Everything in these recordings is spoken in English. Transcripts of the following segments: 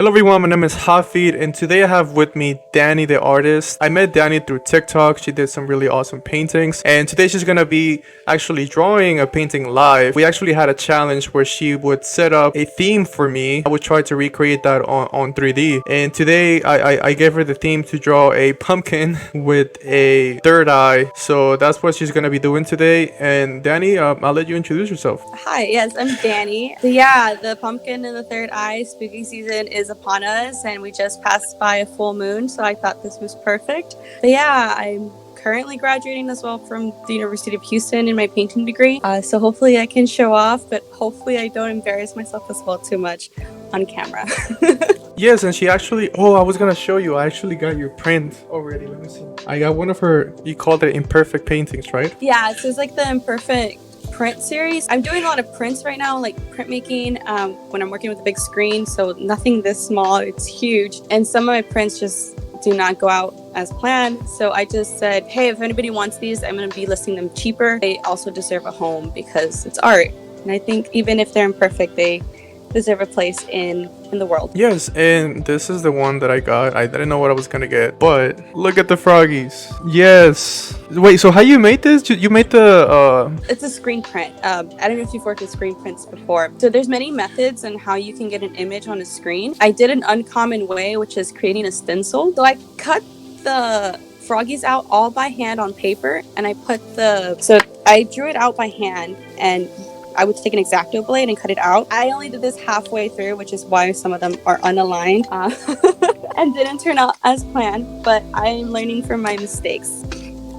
Hello everyone, my name is Hafid and today I have with me Danie the artist. I met Danie through TikTok. She did some really awesome paintings and today she's gonna be actually drawing a painting live. We actually had a challenge where she would set up a theme for me. I would try to recreate that on 3D, and today I gave her the theme to draw a pumpkin with a third eye. So that's what she's gonna be doing today. And Danie, I'll let you introduce yourself. Hi, yes, I'm Danie. So yeah, the pumpkin and the third eye spooky season is upon us, and we just passed by a full moon, so I thought this was perfect. But yeah, I'm currently graduating as well from the University of Houston in my painting degree. So hopefully I can show off, but hopefully I don't embarrass myself as well too much on camera. Yes, and she actually, I was gonna show you. I actually got your print already. Let me see. I got one of her, you called it imperfect paintings, right? Yeah, so it's like the imperfect print series. I'm doing a lot of prints right now, like printmaking, when I'm working with a big screen, so nothing this small, it's huge. And some of my prints just do not go out as planned. So I just said, hey, if anybody wants these, I'm going to be listing them cheaper. They also deserve a home because it's art. And I think even if they're imperfect, they deserve a place in the world. Yes, and this is the one that I got. I didn't know what I was gonna get, but look at the froggies. Yes. Wait, so how you made this? You made the It's a screen print. I don't know if you've worked with screen prints before. So there's many methods on how you can get an image on a screen. I did an uncommon way, which is creating a stencil. So I cut the froggies out all by hand on paper, and so I drew it out by hand, and I would take an X-Acto blade and cut it out. I only did this halfway through, which is why some of them are unaligned and didn't turn out as planned, but I'm learning from my mistakes.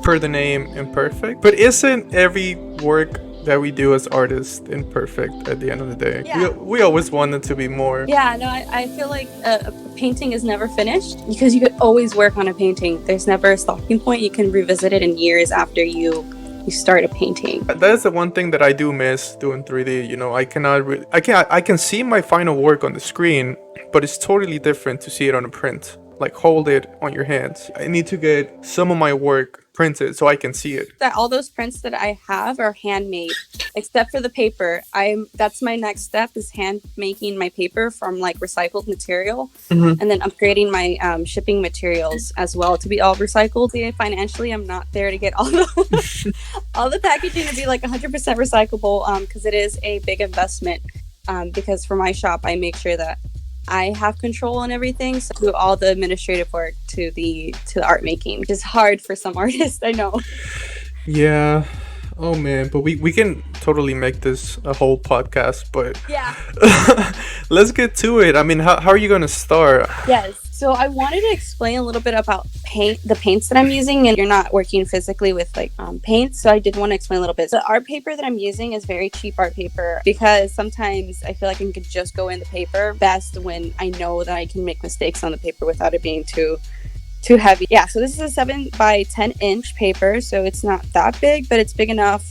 per the name imperfect. But isn't every work that we do as artists imperfect at the end of the day? Yeah. We always want it to be more. Yeah, no, I feel like a painting is never finished because you could always work on a painting. There's never a stopping point. You can revisit it in years after you start a painting. That is the one thing that I do miss doing 3D. You know, I can see my final work on the screen, but it's totally different to see it on a print. Like hold it on your hands. I need to get some of my work printed so I can see it. That all those prints that I have are handmade, except for the paper. That's my next step, is hand making my paper from like recycled material, and then upgrading my shipping materials as well to be all recycled. Financially, I'm not there to get all the packaging to be like 100% recyclable, because it is a big investment. Because for my shop, I make sure that I have control on everything, so do all the administrative work to the art making, which is hard for some artists, I know. Yeah. Oh man, but we can totally make this a whole podcast, but Yeah. let's get to it. I mean, how are you gonna start? Yes. So I wanted to explain a little bit about the paints that I'm using, and you're not working physically with like paints. So I did want to explain a little bit. The art paper that I'm using is very cheap art paper, because sometimes I feel like I could just go in the paper best when I know that I can make mistakes on the paper without it being too heavy. Yeah, so this is a 7 by 10 inch paper, so it's not that big, but it's big enough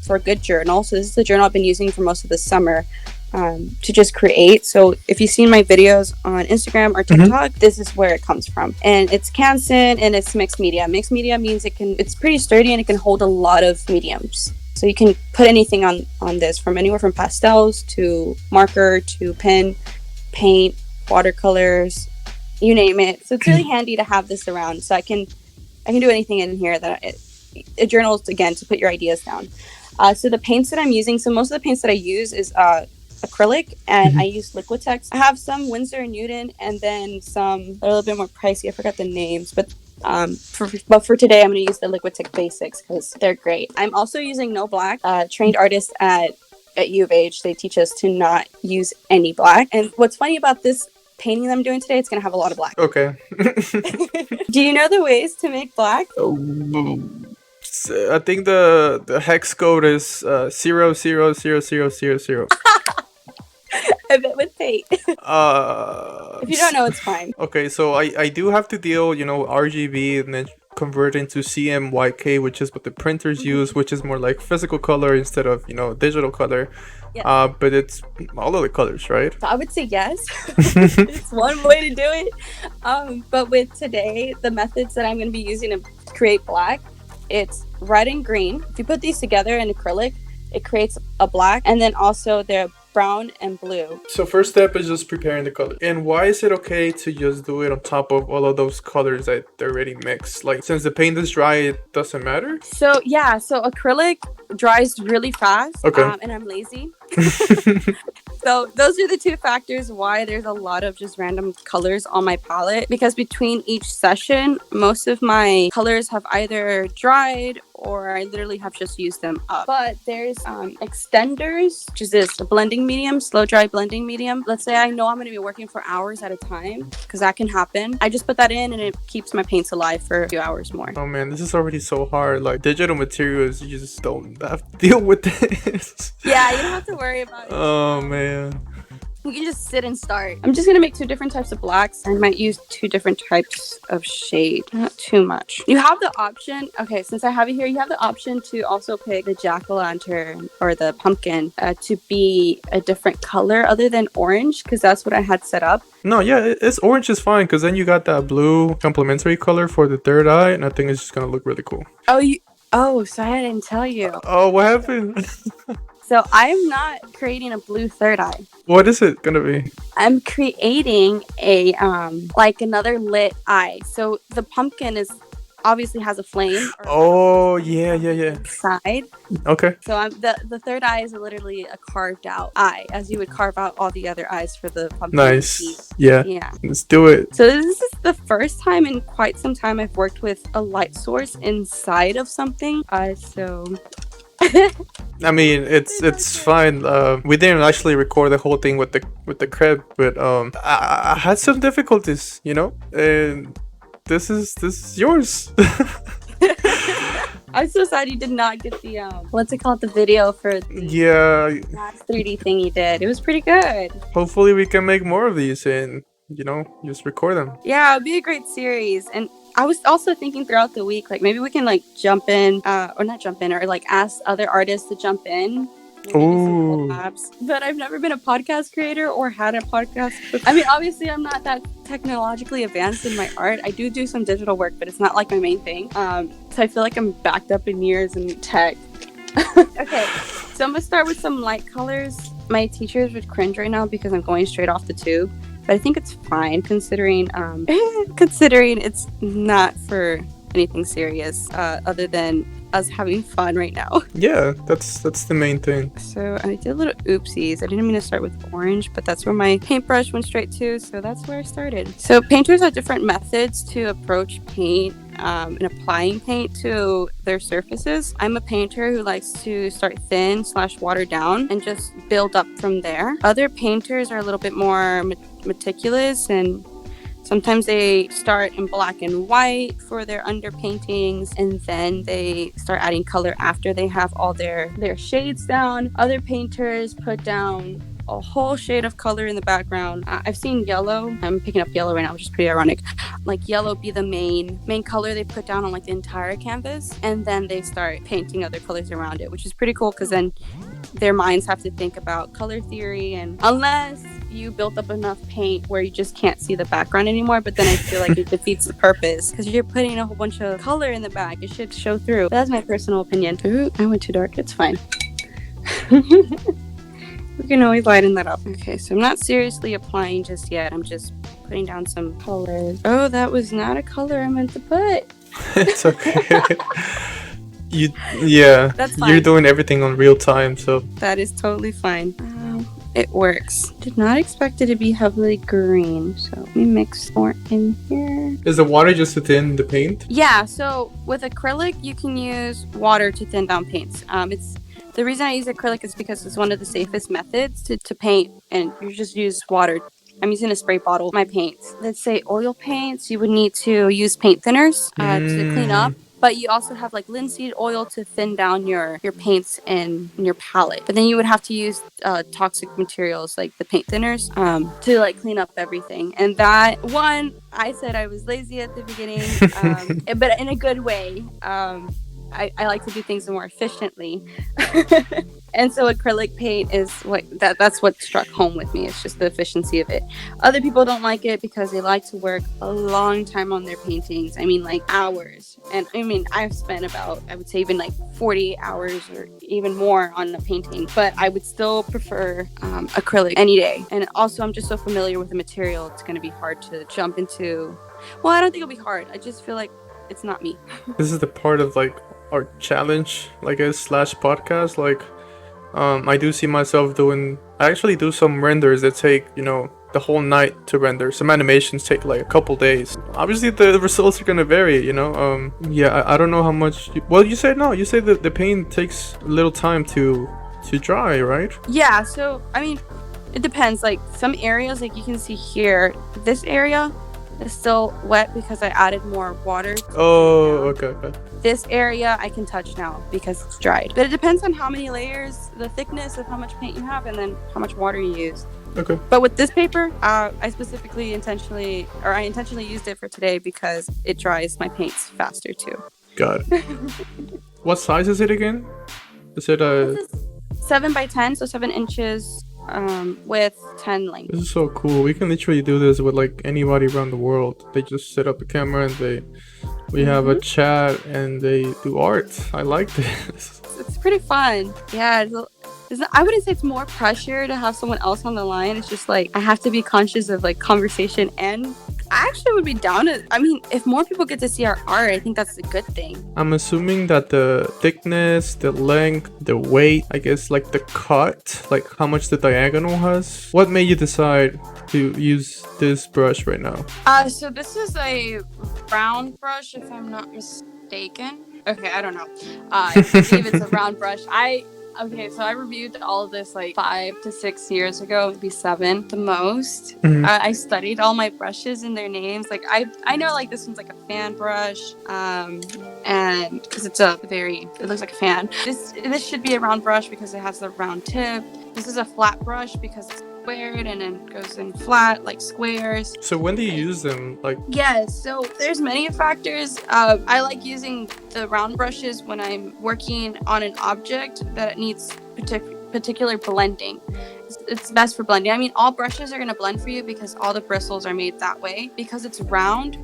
for a good journal. So this is the journal I've been using for most of the summer to just create. So if you've seen my videos on Instagram or TikTok, this is where it comes from. And it's Canson, and it's mixed media. Mixed media means it's pretty sturdy and it can hold a lot of mediums. So you can put anything on this, from anywhere from pastels to marker to pen, paint, watercolors, you name it. So it's really handy to have this around. So I can do anything in here. A journal is, again, to put your ideas down. So the paints that I'm using, so most of the paints that I use is acrylic, and I use Liquitex. I have some Winsor and Newton, and then some a little bit more pricey. I forgot the names, but for today I'm going to use the Liquitex Basics because they're great. I'm also using no black. Trained artists at U of H, they teach us to not use any black. And what's funny about this painting that I'm doing today, it's going to have a lot of black. Okay. Do you know the ways to make black? I think the hex code is 0000000. I bet with paint. If you don't know, it's fine. Okay, so I do have to deal, RGB and then convert into CMYK, which is what the printers use, which is more like physical color instead of, digital color. Yes. But it's all of the colors, right? I would say yes. It's one way to do it. But with today, the methods that I'm going to be using to create black, it's red and green. If you put these together in acrylic, it creates a black. And then also they're brown, and blue. So first step is just preparing the color. And why is it okay to just do it on top of all of those colors that they're already mixed? Like, since the paint is dry, it doesn't matter? So yeah, so acrylic dries really fast. Okay. And I'm lazy. So those are the two factors why there's a lot of just random colors on my palette, because between each session, most of my colors have either dried or I literally have just used them up. But there's extenders, which is this a blending medium, slow dry blending medium. Let's say I know I'm going to be working for hours at a time, because that can happen. I just put that in and it keeps my paints alive for a few hours more. Oh man, this is already so hard. Like, digital materials, you just don't have to deal with this. Yeah, you don't have to worry about it. Oh man. You can just sit and start. I'm just going to make 2 different types of blacks. I might use 2 different types of shade. Not too much. You have the option. Okay, since I have it here, you have the option to also pick the jack-o'-lantern or the pumpkin to be a different color other than orange, because that's what I had set up. No, yeah, it's orange is fine, because then you got that blue complementary color for the third eye, and I think it's just going to look really cool. Oh, so I didn't tell you. Oh, what happened? So I'm not creating a blue third eye. What is it gonna be? I'm creating a like another lit eye. So the pumpkin is obviously has a flame. Oh yeah. Side. Okay. So the third eye is literally a carved out eye, as you would carve out all the other eyes for the pumpkin. Nice. Yeah. Let's do it. So this is the first time in quite some time I've worked with a light source inside of something. I mean, it's fine. We didn't actually record the whole thing with the crib, but I had some difficulties, and this is yours. I'm so sad you did not get the what's it called, the video for the last 3D thing you did. It was pretty good. Hopefully we can make more of these and just record them. Yeah, it'd be a great series. And I was also thinking throughout the week, like maybe we can like jump in or not jump in, or like ask other artists to jump in. Ooh. But I've never been a podcast creator or had a podcast. I mean, obviously I'm not that technologically advanced in my art. I do some digital work, but it's not like my main thing. So I feel like I'm backed up in years in tech. Okay, so I'm gonna start with some light colors. My teachers would cringe right now because I'm going straight off the tube, but I think it's fine considering it's not for anything serious other than us having fun right now. Yeah, that's the main thing. So I did little oopsies. I didn't mean to start with orange, but that's where my paintbrush went straight to, so that's where I started. So painters have different methods to approach paint and applying paint to their surfaces. I'm a painter who likes to start thin / water down and just build up from there. Other painters are a little bit more meticulous, and sometimes they start in black and white for their underpaintings, and then they start adding color after they have all their shades down. Other painters put down a whole shade of color in the background. I've seen yellow. I'm picking up yellow right now, which is pretty ironic. Like yellow be the main color they put down on like the entire canvas, and then they start painting other colors around it, which is pretty cool because then their minds have to think about color theory, and unless you built up enough paint where you just can't see the background anymore, but then I feel like it defeats the purpose because you're putting a whole bunch of color in the back. It should show through. But that's my personal opinion. Ooh, I went too dark. It's fine. We can always lighten that up. Okay, so I'm not seriously applying just yet. I'm just putting down some colors. Oh, that was not a color I meant to put. It's okay. That's fine. You're doing everything on real time, so that is totally fine. It works. Did not expect it to be heavily green, so let me mix more in here. Is the water just to thin the paint? Yeah, so with acrylic, you can use water to thin down paints. The reason I use acrylic is because it's one of the safest methods to paint, and you just use water. I'm using a spray bottle. My paints. Let's say oil paints, you would need to use paint thinners to clean up. But you also have like linseed oil to thin down your paints in your palette. But then you would have to use toxic materials like the paint thinners to like clean up everything. And that one, I said I was lazy at the beginning, but in a good way. I like to do things more efficiently. And so acrylic paint is that's what struck home with me. It's just the efficiency of it. Other people don't like it because they like to work a long time on their paintings. I mean, like hours. And I mean, I've spent about, I would say, even like 40 hours or even more on a painting. But I would still prefer acrylic any day. And also, I'm just so familiar with the material, it's going to be hard to jump into. Well, I don't think it'll be hard. I just feel like it's not me. This is the part of like our challenge, like a slash podcast. Like, I do see myself doing. I actually do some renders that take, the whole night to render. Some animations take like a couple days. Obviously, the results are gonna vary. Yeah, I don't know how much. Well, you said no. You say that the paint takes a little time to dry, right? Yeah. So I mean, it depends. Like some areas, like you can see here, this area is still wet because I added more water. Oh, okay. This area I can touch now because it's dried. But it depends on how many layers, the thickness of how much paint you have, and then how much water you use. Okay. But with this paper, I intentionally used it for today because it dries my paints faster too. Got it. What size is it again? Is it a 7x10, so 7 inches with 10 length. This is so cool. We can literally do this with like anybody around the world. They just set up a camera and we have a chat and they do art. I like this. It's pretty fun. Yeah, I wouldn't say it's more pressure to have someone else on the line. It's just like I have to be conscious of like conversation, and I actually would be down to. I mean, if more people get to see our art, I think that's a good thing. I'm assuming that the thickness, the length, the weight, I guess like the cut, like how much the diagonal has. What made you decide to use this brush right now? So this is a round brush, if I'm not mistaken. Okay, I don't know. I believe it's a round brush. So I reviewed all of this like 5 to 6 years ago, maybe 7 the most. Mhm. I studied all my brushes and their names. Like I know like this one's like a fan brush, and because it looks like a fan. This should be a round brush because it has the round tip. This is a flat brush because it's squared and then goes in flat like squares. So when do you use them? Like, Yes, so there's many factors. I like using the round brushes when I'm working on an object that it needs particular blending. It's best for blending. I mean, all brushes are going to blend for you because all the bristles are made that way. Because it's round,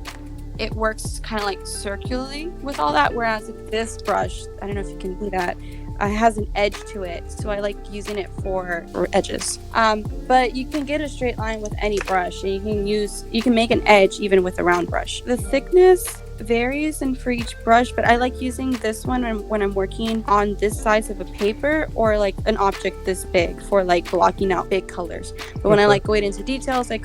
it works kind of like circularly with all that. Whereas if this brush, I don't know if you can see that, has an edge to it, so I like using it for edges. But you can get a straight line with any brush, and you can make an edge even with a round brush. The thickness varies and for each brush, but I like using this one when I'm working on this size of a paper or like an object this big for like blocking out big colors. But when I like going into details, I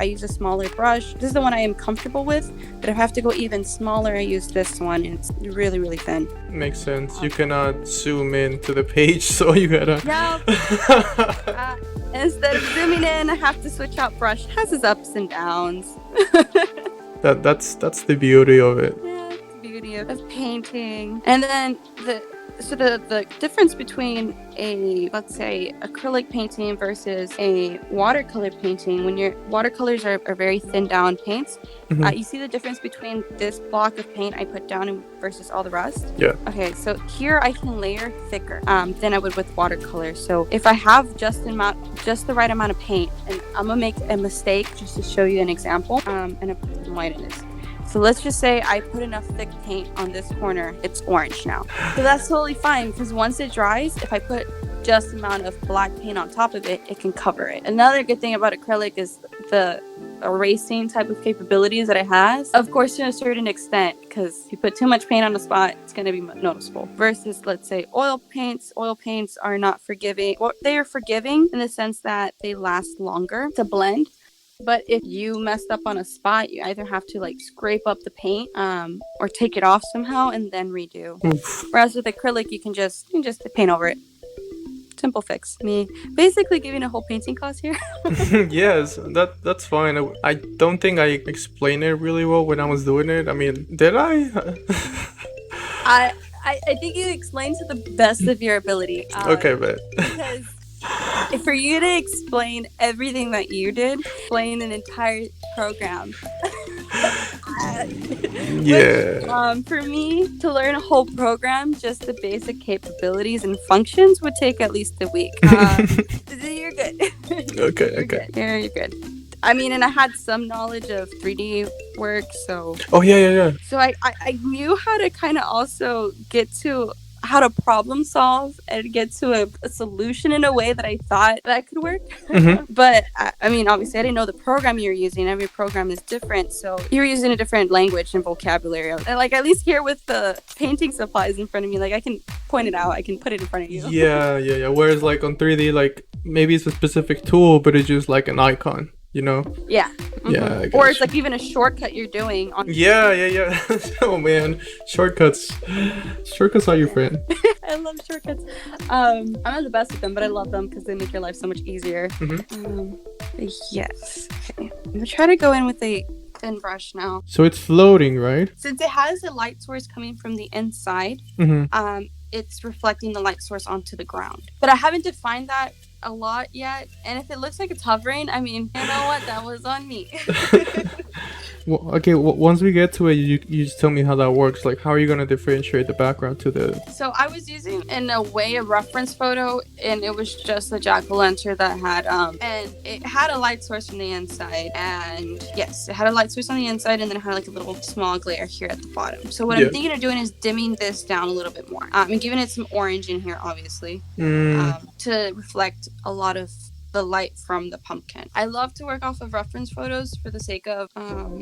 use a smaller brush. This is the one I am comfortable with, but if I have to go even smaller, I use this one, and it's really, really thin. makes sense. You cannot zoom in to the page, so you gotta. Yeah. Instead of zooming in, I have to switch out brush. It has its ups and downs. That's the beauty of it. Yeah, it's the beauty of painting. And then the difference between a, let's say, acrylic painting versus a watercolor painting, when your watercolors are very thin down paints, you see the difference between this block of paint I put down versus all the rest? Yeah. Okay, so here I can layer thicker than I would with watercolor. So if I have just the right amount of paint, and I'm gonna make a mistake just to show you an example, and I put some white in this. So let's just say I put enough thick paint on this corner, it's orange now. So that's totally fine, because once it dries, if I put just the amount of black paint on top of it, it can cover it. Another good thing about acrylic is the erasing type of capabilities that it has. Of course, to a certain extent, because if you put too much paint on a spot, it's going to be noticeable. Versus, let's say, oil paints. Oil paints are not forgiving. Well, they are forgiving in the sense that they last longer to blend. But if you messed up on a spot, you either have to like scrape up the paint or take it off somehow and then redo. Oof. Whereas with acrylic, you can just paint over it. Simple fix. Me basically giving a whole painting class here. Yes, that's fine. I don't think I explained it really well when I was doing it. I mean, did I? I think you explained to the best of your ability. Okay, but Because for you to explain everything that you did, explain an entire program. Yeah. For me to learn a whole program, just the basic capabilities and functions would take at least a week. You're good. Okay, You're okay. good. You're good. I mean, and I had some knowledge of 3D work, so Oh yeah, yeah, yeah. I knew how to kind of also get to how to problem solve and get to a solution in a way that I thought that could work. But I mean, obviously, I didn't know the program you were using. Every program is different, so you're using a different language and vocabulary. And like at least here with the painting supplies in front of me, like I can point it out. I can put it in front of you. Yeah, yeah, yeah. Whereas like on 3D, like maybe it's a specific tool, but it's just like an icon, you know? Yeah. Yeah. I Or it's gotcha. like even a shortcut you're doing on. Yeah, yeah, yeah. Oh man, shortcuts. Shortcuts are your friend. I love shortcuts. I'm not the best at them, but I love them because they make your life so much easier. Yes. Okay. I'm gonna try to go in with a thin brush now. So it's floating, right? Since it has a light source coming from the inside, it's reflecting the light source onto the ground. But I haven't defined that a lot yet, and if it looks like it's hovering, I mean, you know what, that was on me. Well, okay, once we get to it, you just tell me how that works. Like, how are you gonna differentiate the background to the? So I was using, in a way, a reference photo, and it was just a jack-o'-lantern that had and it had a light source from the inside, and yes, it had a light source on the inside, and then it had like a little small glare here at the bottom. So what I'm thinking of doing is dimming this down a little bit more, and giving it some orange in here, obviously, to reflect a lot of the light from the pumpkin. I love to work off of reference photos for the sake of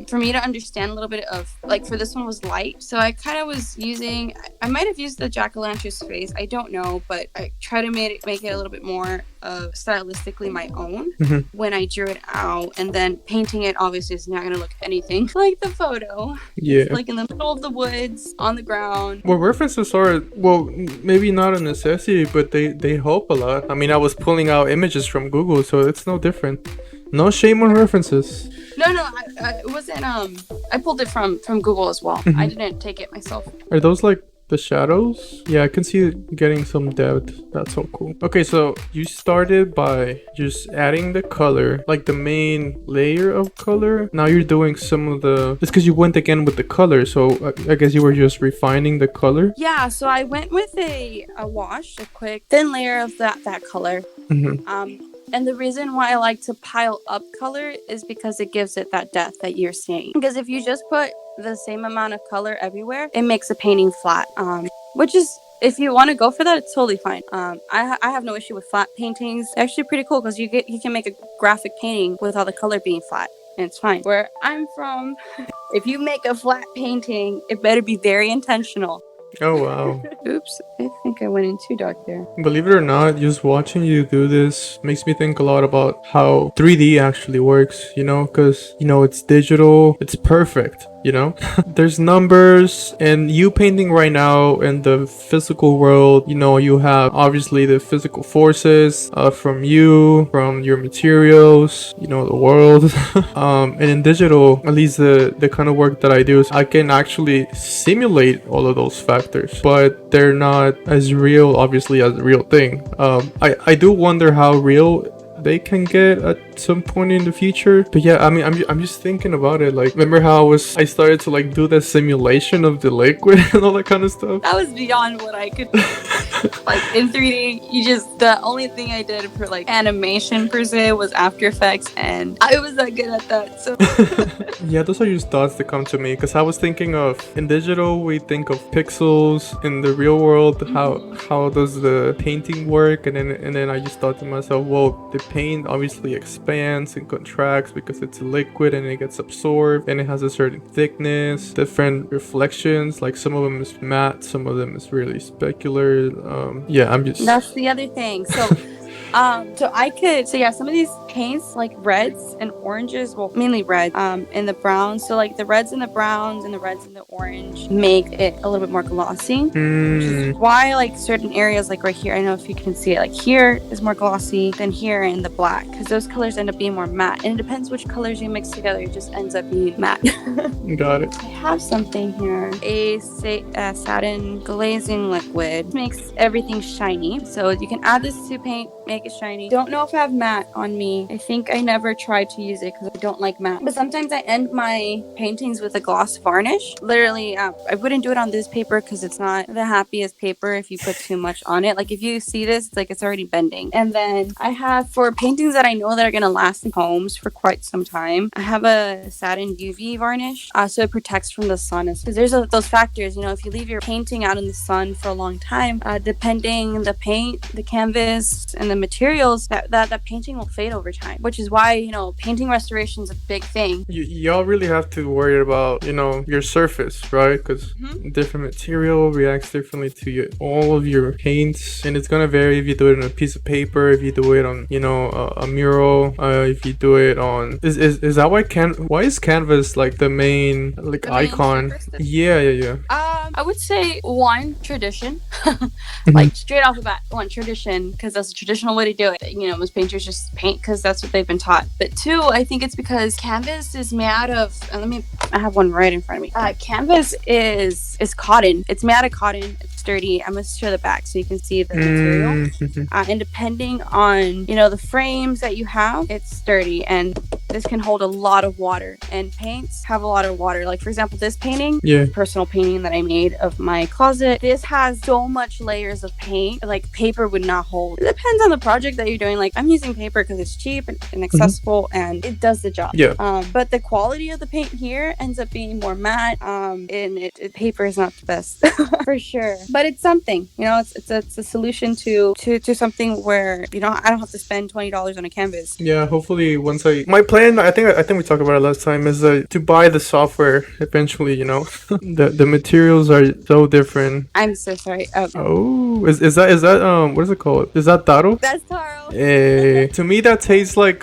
for me to understand a little bit of, like, for this one was light, so I kind of was using, I might have used the jack-o'-lantern's face, I don't know, but I try to make it a little bit more stylistically my own when I drew it out, and then painting it obviously is not going to look anything like the photo. Yeah. It's like in the middle of the woods on the ground. Well, references are, well, maybe not a necessity, but they help a lot. I mean, I was pulling out images from Google, so it's no different. No shame on references. No, it wasn't. I pulled it from Google as well. I didn't take it myself. Are those like the shadows? Yeah, I can see it getting some depth. That's so cool. Okay, so you started by just adding the color, like the main layer of color. Now you're doing some of the, it's because you went again with the color, so I guess you were just refining the color. Yeah, so I went with a wash, a quick thin layer of that color. And the reason why I like to pile up color is because it gives it that depth that you're seeing. Because if you just put the same amount of color everywhere, it makes a painting flat. Which is, if you want to go for that, it's totally fine. I have no issue with flat paintings. They're actually pretty cool because you can make a graphic painting with all the color being flat. And it's fine. Where I'm from, if you make a flat painting, it better be very intentional. Oh wow. Oops, I think I went in too dark there. Believe it or not, just watching you do this makes me think a lot about how 3D actually works, you know, because, you know, it's digital, it's perfect, you know. There's numbers, and you painting right now in the physical world, you know, you have obviously the physical forces from you, from your materials, you know, the world. And in digital, at least the kind of work that I do is I can actually simulate all of those factors, but they're not as real, obviously, as the real thing. I do wonder how real they can get at some point in the future. But yeah, I mean, I'm just thinking about it. Like, remember how I started to like do the simulation of the liquid and all that kind of stuff? That was beyond what I could do. Like in 3D, the only thing I did for like animation per se was After Effects, and I was not good at that. So yeah, those are just thoughts that come to me, because I was thinking of, in digital we think of pixels, in the real world how does the painting work, and then I just thought to myself, well, the paint obviously expands and contracts because it's a liquid and it gets absorbed and it has a certain thickness, different reflections, like some of them is matte, some of them is really specular. Yeah, I'm just, that's the other thing. So some of these paints, like reds and oranges, well, mainly red, and the browns. So like the reds and the browns and the reds and the orange make it a little bit more glossy. Which is why like certain areas, like right here, I don't know if you can see it, like here is more glossy than here in the black, because those colors end up being more matte. And it depends which colors you mix together, it just ends up being matte. got it. I have something here. A satin glazing liquid makes everything shiny. So you can add this to paint, make make it shiny. Don't know if I have matte on me. I think I never tried to use it because I don't like matte. But sometimes I end my paintings with a gloss varnish. Literally, I wouldn't do it on this paper because it's not the happiest paper if you put too much on it. Like if you see this, it's like it's already bending. And then I have, for paintings that I know that are going to last in homes for quite some time, I have a satin UV varnish. So it protects from the sun. Because there's those factors, you know, if you leave your painting out in the sun for a long time, depending the paint, the canvas, and the materials, that painting will fade over time. Which is why, you know, painting restoration is a big thing. Y'all really have to worry about, you know, your surface, right? Because different material reacts differently to all of your paints, and it's gonna vary if you do it on a piece of paper, if you do it on, you know, a mural, if you do it on. Is that why is canvas like the main icon? Yeah. I would say one, tradition. Like straight off the bat, one, tradition, because that's a traditional way to do it. You know, most painters just paint because that's what they've been taught. But two, I think it's because canvas is made out of, I have one right in front of me. Canvas is cotton. It's made out of cotton. It's sturdy. I'm gonna show the back so you can see the material. And depending on, you know, the frames that you have, it's sturdy, and this can hold a lot of water, and paints have a lot of water. Like for example, this painting, personal painting that I made of my closet, this has so much layers of paint, like paper would not hold. It depends on the project that you're doing. Like I'm using paper because it's cheap and accessible, and it does the job. But the quality of the paint here ends up being more matte, and paper is not the best for sure, but it's something, you know, it's a solution to something where, you know, I don't have to spend $20 on a canvas. Hopefully once my plan, I think we talked about it last time, is to buy the software eventually, you know. the materials are so different. I'm so sorry. Oh, is that what is it called? Is that taro? That's taro. To me that tastes like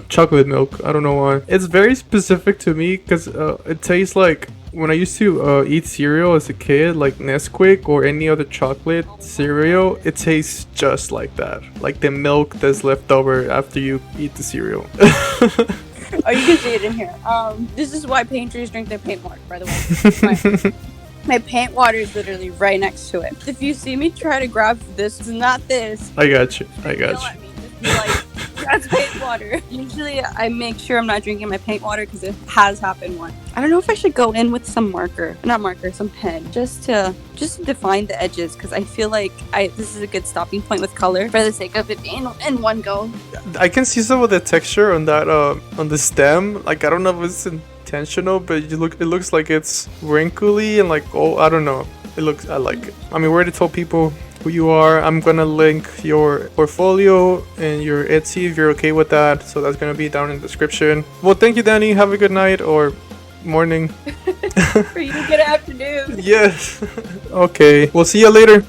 chocolate milk. I don't know why. It's very specific to me because it tastes like when I used to eat cereal as a kid, like Nesquik or any other chocolate cereal. It tastes just like that, like the milk that's left over after you eat the cereal. Oh, you can see it in here. This is why painters drink their paint water, by the way. My paint water is literally right next to it. If you see me try to grab this, it's not this. I got you. Just be like, that's paint water. Usually I make sure I'm not drinking my paint water because it has happened once. I don't know if I should go in with some some pen, just to define the edges, because I feel like this is a good stopping point with color for the sake of it being in one go. I can see some of the texture on that on the stem. Like I don't know if it's intentional, but it looks like it's wrinkly and like, oh, I don't know. I like it. I mean, we already told people who you are. I'm gonna link your portfolio and your Etsy if you're okay with that, so that's gonna be down in the description. Well, thank you, Danie. Have a good night or morning. For you to get afternoon. Yes. Okay, we'll see you later.